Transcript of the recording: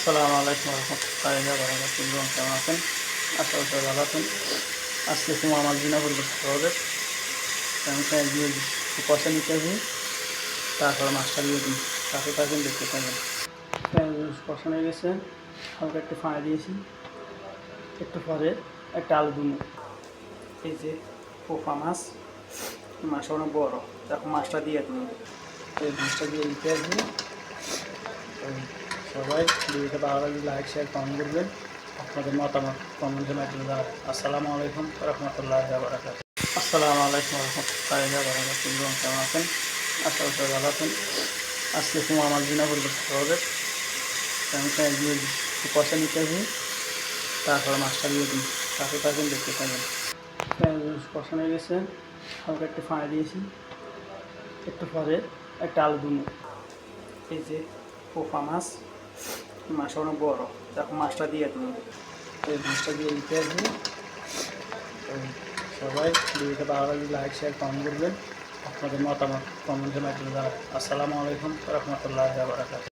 আসসালামু আলাইকুম রহমতুল্লাহি ওয়া বারাকাতুহু। কেমন আছেন? আশা করি ভালো আছেন। আজকে তোমার আমার দিনা করবো সহজে আমি দিয়ে দিই কষা নিতে হবে, তারপরে মাছটা দিয়ে দিই, তারপরে তাকে দেখতে থাকেন। কষা হয়ে গেছে, হালকা একটু পানি দিয়েছি, একটু পরে একটা আলু দিন। এই যে পোপা মাছ, মাছটা অনেক বড়, এখন মাছটা দিয়ে দিন। এই মাছটা দিয়ে দিতে আসবে। সবাই ভিডিওটা ভালো লাগলে লাইক শেয়ার কমেন্ট করবেন, আপনাদের মতামত কমেন্টের মাধ্যমে জানাবেন। আসসালামু আলাইকুম রহমতুল্লাহি ওয়া বারাকাতুহু। আসসালামু আলাইকুম রহমতুল্লাহি ওয়া বারাকাতুহু। কেমন আছেন? আশা করি ভালো আছেন। আজকে তোমার আমার দিনা করবো সহজে আমি দিয়ে দিই কষা নিতে হবে, তারপরে মাছটা দিয়ে দিই, তারপরে তাকে দেখতে থাকেন। কষা হয়ে গেছে, হালকা একটু পানি দিয়েছি, একটু পরে একটা আলু দিন। এই যে পোপা মাছ, মাছটা অনেক বড়, এখন মাছটা দিয়ে দিন। এই মাছটা দিয়ে দিতে আসবে। সবাই ভিডিওটা ভালো লাগলে লাইক শেয়ার কমেন্ট করবেন, আপনাদের মতামত কমেন্টের মাধ্যমে জানাবেন। আসসালামু আলাইকুম রহমতুল্লাহি ওয়া বারাকাতুহু।